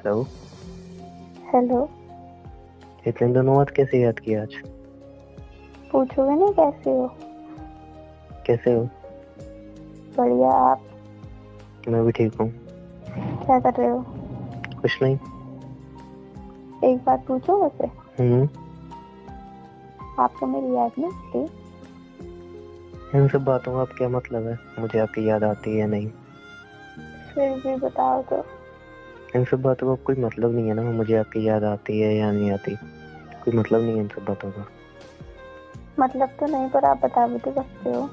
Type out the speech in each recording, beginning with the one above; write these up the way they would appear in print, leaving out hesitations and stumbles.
Hello. Hello. इतने दिनों बाद कैसे याद किया आज? पूछोगे नहीं कैसे हो? कैसे हो? बढ़िया। आप मैं भी ठीक हूँ। क्या कर रहे हो? कुछ नहीं। एक बात पूछो वैसे। हम्म। आपको मेरी याद नहीं आती? इन सब बातों का आप क्या मतलब है? मुझे आपकी याद आती है या नहीं? फिर भी बताओ तो। इन सब बातों का कोई मतलब नहीं है ना, मुझे आपकी याद आती है या नहीं आती। कोई मतलब नहीं है इन सब बातों का। मतलब तो नहीं, पर आप बता भी तो सकते हो।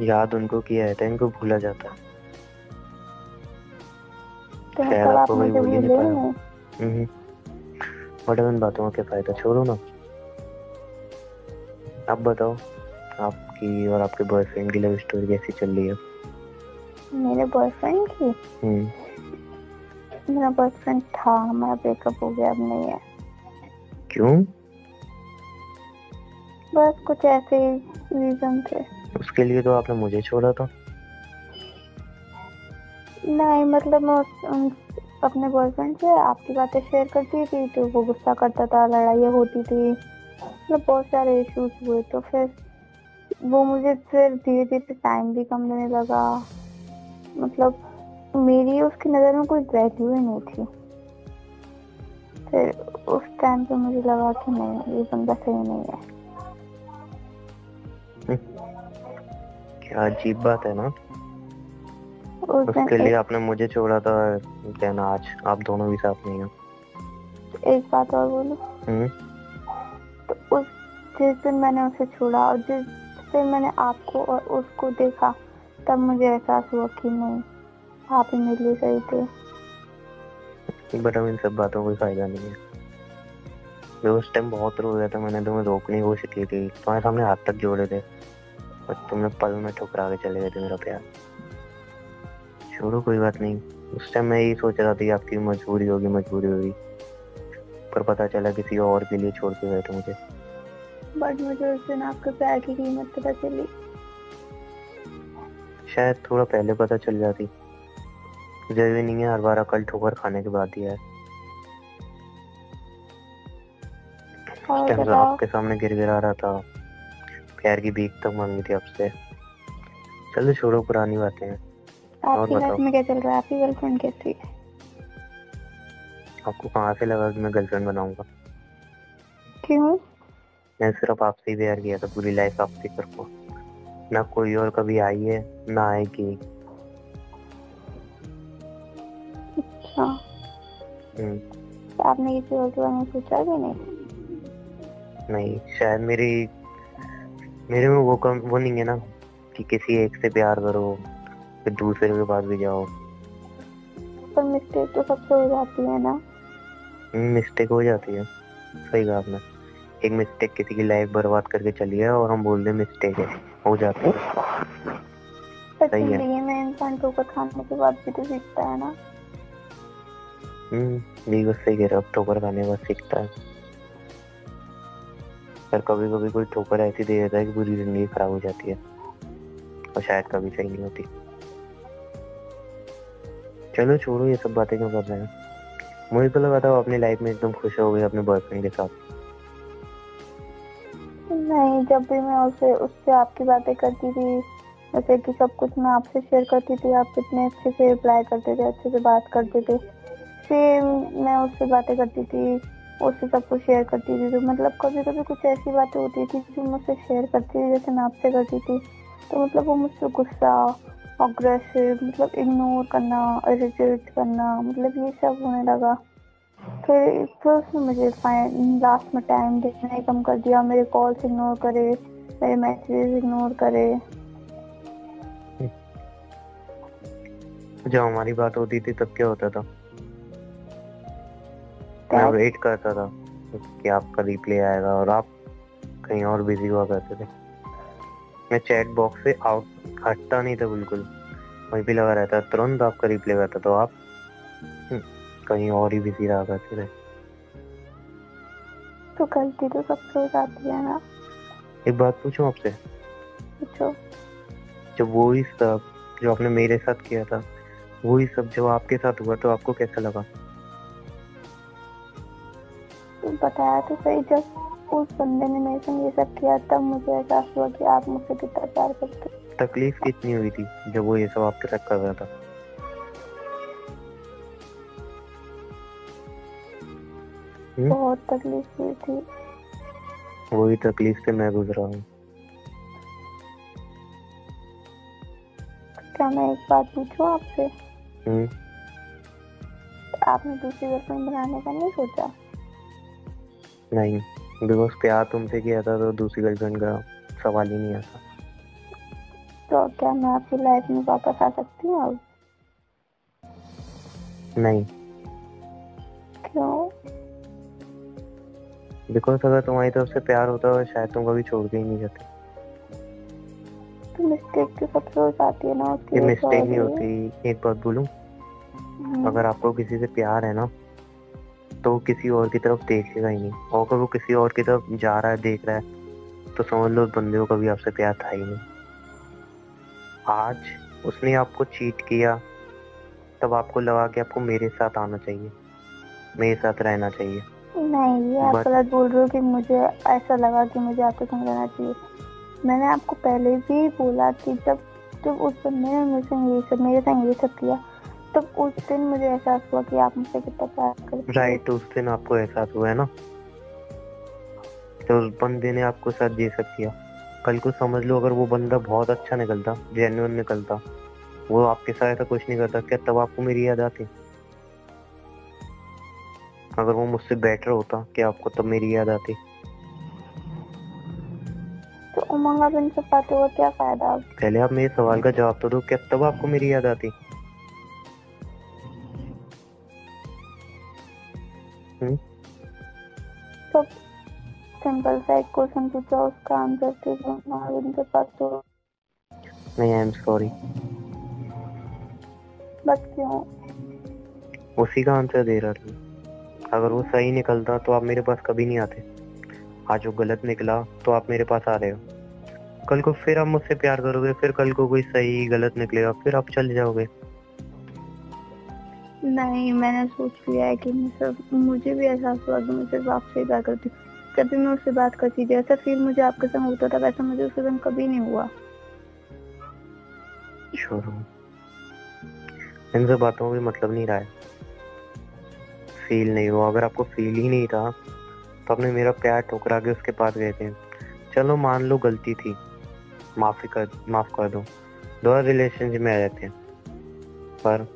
याद उनको किया है तो इनको भूला जाता है। तो शायद मतलब आप आपको कोई मुझे भूल ही नहीं भूले ही पाया। नहीं? हम्म। बट इन बातों का क्या फायदा, छोड़ो ना। आप बताओ, आपकी और आपके बॉयफ्रेंड की लव स्टोरी कैसी चल रही है? मेरे बॉयफ्रेंड की? हम्म। मेरा बॉयफ्रेंड था, हमारा ब्रेकअप हो गया, अब नहीं है। क्यों? बस कुछ ऐसे ही रीजन थे। उसके लिए तो आपने मुझे छोड़ा था। नहीं मतलब मैं अपने बॉयफ्रेंड से आपकी बातें शेयर करती थी तो वो गुस्सा करता था, लड़ाइयाँ होती थी, मतलब बहुत सारे इश्यूज हुए। तो फिर वो मुझे फिर धीरे धीरे टाइम भी कम देने लगा। मतलब मेरी उसकी नज़र में कोई वैल्यू ही नहीं थी। फिर उस टाइम पे मुझे लगा कि नहीं, ये बंदा सही नहीं है। हम्म, क्या अजीब बात है ना। उस दिन उसके लिए आपने मुझे छोड़ा था, कहना आज आप दोनों भी साथ नहीं हो। एक बात और बोलूं। हम्म। तो उस जिस दिन मैंने उसे छोड़ा और जिस दिन मैंने आपको और उसको देखा, तब मुझे एहसास हुआ कि नहीं, आप ही मेरे लिए सही थे। बट अब इन सब बातों का कोई फायदा नहीं है। मैं उस टाइम बहुत रो गया था, मैंने तुम्हें रोकने की कोशिश की थी, तुम्हारे सामने हाथ तक जोड़े थे, और तुमने पल में ठुकरा के चले गए थे मेरा प्यार। छोड़ो, कोई बात नहीं। उस टाइम मैं यही सोच रहा था कि आपकी मजबूरी होगी, मजबूरी होगी, पर पता चला किसी और के लिए छोड़ के गए थे मुझे। बट मुझे उस दिन आपके प्यार की कीमत पता चली। शायद थोड़ा पहले पता चल जाती। जरूरी नहीं है हर बार अकल ठोकर खाने के बाद ही है। उस और टाइम तो बताओ। आपके सामने गिर गिरा रहा था, प्यार की भीख तक मांगी थी आपसे। चलो छोड़ो, पुरानी बातें हैं। और आपकी लाइफ बताओ, में क्या चल रहा है? आपकी गर्लफ्रेंड कैसी है? आपको कहाँ से लगा कि मैं गर्लफ्रेंड बनाऊंगा? क्यों? मैं सिर्फ आपसे ही प्यार किया था, पूरी लाइफ आपसे कर को। ना कोई और कभी आई है, ना आएगी। अच्छा। हम्म। तो आपने किसी और के बारे में सोचा भी नहीं? नहीं, शायद मेरे में वो नहीं है ना, कि किसी एक से प्यार करो फिर दूसरे के पास भी जाओ। पर मिस्टेक तो सबसे हो जाती है ना। मिस्टेक हो जाती है। सही कहा आपने। एक मिस्टेक किसी की लाइफ बर्बाद करके चली है और हम बोल रहे मिस्टेक है। हो जाती है। पर सही है। जिंदगी में इंसान ठोकर खाने के बाद भी तो सीखता है ना। बिल्कुल सही कह रहे हो, अब ठोकर खाने का सीखता है। पर कभी कभी कोई ठोकर ऐसी दे देता है कि पूरी जिंदगी खराब हो जाती है, और शायद कभी सही नहीं होती। चलो छोड़ो, ये सब बातें क्यों कर रहे हैं। मुझे तो लगा था आप अपनी लाइफ में एकदम खुश हो गए अपने बॉयफ्रेंड के साथ। नहीं, जब भी मैं उससे उससे आपकी बातें करती थी, जैसे कि सब कुछ मैं आपसे शेयर करती थी, आप कितने अच्छे से रिप्लाई करते थे, अच्छे से बात करते थे। सेम मैं उससे बातें करती थी, उससे सब कुछ शेयर करती थी। तो मतलब कभी कभी कुछ ऐसी बातें होती थी जो मुझसे शेयर करती थी, जैसे मैं आपसे करती थी, तो मतलब वो मुझसे गुस्सा, अग्रेसिव, मतलब इग्नोर करना, इरिटेट करना, मतलब ये सब होने लगा। फिर उसने मुझे लास्ट में टाइम देना ही कम कर दिया, मेरे कॉल्स इग्नोर करे, मेरे मैसेजेस इग्नोर करे। जब हमारी बात होती थी तब क्या होता था? मैं दैट वेट करता था कि आपका रिप्लाई आएगा, और आप कहीं और बिजी हुआ करते थे। मैं चैट बॉक्स से आउट हटता नहीं था बिल्कुल, वहीं पे लगा रहता, तुरंत आपका रिप्लाई करता तो आप हम्म, कहीं और ही बिजी रहा करते थे। तो गलती तो सबसे हो जाती है ना। एक बात पूछूं आपसे? पूछो। जब वो ही सब जो आपने मेरे साथ किया था, वही सब जब आपके साथ हुआ तो आपको कैसा लगा? तो बताया तो सही, जब उस बंदे ने मेरे संग ये सब किया तब मुझे एहसास हुआ कि आप मुझसे कितना प्यार करते हो। तकलीफ कितनी हुई थी जब वो ये सब आपके साथ कर रहा था? बहुत तकलीफ हुई थी। वही तकलीफ से मैं गुजरा हूँ। क्या मैं एक बात पूछूं आपसे? आपने दूसरी गर्लफ्रेंड बनाने का नहीं सोचा? नहीं, बिकॉज प्यार तुमसे किया था तो दूसरी गर्लफ्रेंड का सवाल ही नहीं आता। तो क्या मैं आपकी लाइफ में वापस आ सकती हूँ अब? नहीं, क्यों? बिकॉज अगर तुम्हारी तरफ से प्यार होता तो शायद तुम कभी छोड़ के ही नहीं जाते। तो मिस्टेक तो सबसे हो जाती है ना, उसकी ये वजह मिस्टेक नहीं से। होती। एक बात बोलूं, अगर आपको किसी से प्यार है ना तो वो किसी और की तरफ देखेगा ही नहीं, और अगर वो किसी और की तरफ जा रहा है, देख रहा है, तो समझ लो उस बंदे को कभी आपसे प्यार था ही नहीं। आज उसने आपको चीट किया तब आपको लगा कि आपको मेरे साथ आना चाहिए, मेरे साथ रहना चाहिए। नहीं, ये आप बट गलत बोल रहे हो कि मुझे ऐसा लगा कि मुझे आपको संग रहना चाहिए। मैंने आपको पहले भी बोला कि जब उस बंदे ने मेरे संग ये सब किया तब उस दिन मुझे एहसास हुआ कि आप मुझसे कितना प्यार करते हो। राइट, उस दिन आपको एहसास हुआ है ना, तो उस बंदे ने आपको साथ ये सब किया। कल को समझ लो अगर वो बंदा बहुत अच्छा निकलता, जेन्युइन निकलता, वो आपके साथ ऐसा कुछ नहीं करता, क्या तब आपको मेरी याद आती? अगर वो मुझसे बेटर होता क्या आपको तब मेरी याद आती? तो उमंग, आप इन सब बातों का क्या फायदा? पहले आप मेरे सवाल का जवाब तो दो, क्या तब आपको मेरी याद आती? तो सिंपल सा एक क्वेश्चन पूछा, उसका आंसर थे इनके पास तो। नहीं, आई एम सॉरी। बस क्यों? उसी का आंसर दे रहा था। अगर वो सही निकलता तो आप मेरे पास कभी नहीं आते। आज वो गलत निकला तो आप मेरे पास आ रहे हो। कल को फिर आप मुझसे प्यार करोगे, फिर कल को कोई सही गलत निकलेगा, फिर आप चले जाओगे। नहीं, मैंने सोच लिया है कि मुझे भी एहसास हुआ कि मैं सिर्फ आपसे ही प्यार करती हूँ। जब भी मैं उससे बात करती थी ऐसा फील मुझे आपके संग होता था, वैसा मुझे उसके संग कभी नहीं हुआ। छोड़ो, इन सब बातों में मतलब नहीं रहा है। फील नहीं हुआ, अगर आपको फील ही नहीं था तो आपने मेरा प्यार ठुकरा के उसके पास गए थे। चलो मान लो गलती थी, माफ कर दो, दोबारा रिलेशनशिप में आ जाते हैं। पर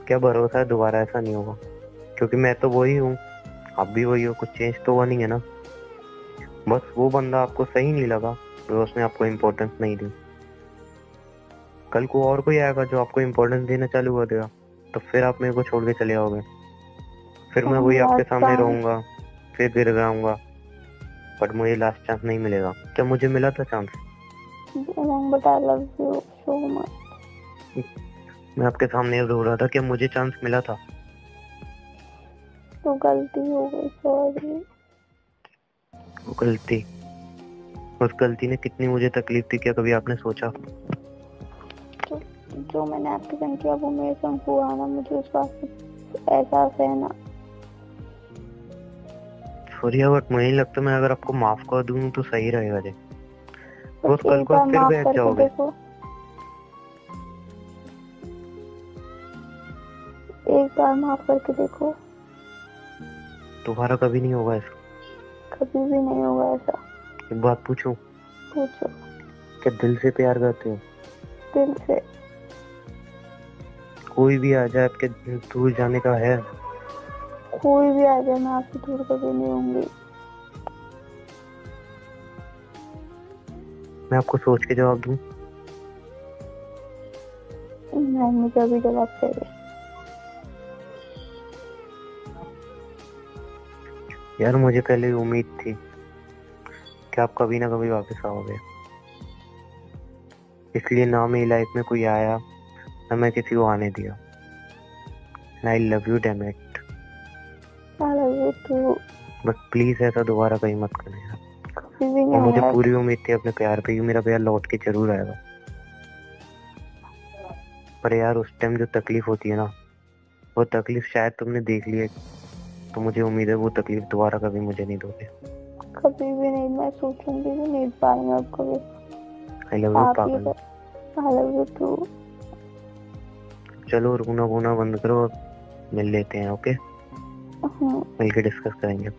क्या भरोसा है दोबारा ऐसा नहीं होगा? क्योंकि मैं तो वही हूँ, आप भी वही हो, कुछ चेंज तो हुआ नहीं है ना। बस वो बंदा आपको सही नहीं लगा तो उसने आपको इम्पोर्टेंस नहीं दी। कल को और कोई आएगा जो आपको इम्पोर्टेंस देना चालू कर देगा, तो फिर आप मेरे को छोड़ के चले जाओगे। फिर मैं वही आपके सामने रहूंगा, फिर गिर जाऊंगा, बट मुझे लास्ट चांस नहीं मिलेगा। क्या मुझे मिला था chance? But I love you so much. मैं आपके सामने रो रहा था, क्या मुझे चांस मिला था? तो गलती हो गई, सॉरी। वो गलती, उस गलती ने कितनी मुझे तकलीफ दी, क्या कभी आपने सोचा? तो जो मैंने आपके संग किया वो मेरे संग हुआ ना, मुझे उस बात का एहसास है ना। सॉरी, बट मुझे नहीं लगता, मैं अगर आपको माफ कर दूं तो सही रहेगा जी। तो कल को आप फिर बैठ जाओगे। एक बार माफ करके देखो। दोबारा कभी नहीं होगा ऐसा, कभी भी नहीं होगा ऐसा। एक बात पूछूं? पूछो। क्या दिल से प्यार करते हो? दिल से। कोई भी आ जाए आपके दूर जाने का है? कोई भी आ जाए मैं आपसे दूर कभी नहीं होंगी। मैं आपको सोच के जवाब दूं? नहीं, मुझे अभी जवाब चाहिए। यार मुझे पहले उम्मीद थी कि आप कभी ना कभी वापस आओगे, इसलिए ना मेरी लाइफ में कोई आया ना मैं किसी को आने दिया। I love you damn it. I love you too. But please ऐसा दोबारा कहीं मत करना यार। कभी भी और मुझे नहीं। पूरी उम्मीद थी अपने प्यार पे कि मेरा प्यार लौट के जरूर आएगा। पर यार उस टाइम जो तकलीफ होती है ना, वो तकलीफ शायद तुमने देख ली है, तो मुझे उम्मीद है वो तकलीफ दोबारा कभी मुझे नहीं दोगे। कभी भी नहीं, मैं सोचूंगी भी नहीं इस बारे में अब कभी। आई लव यू आप ये पागल। I love you too. चलो रोना वोना बंद करो, मिल लेते हैं, ओके? मिलके डिस्कस करेंगे।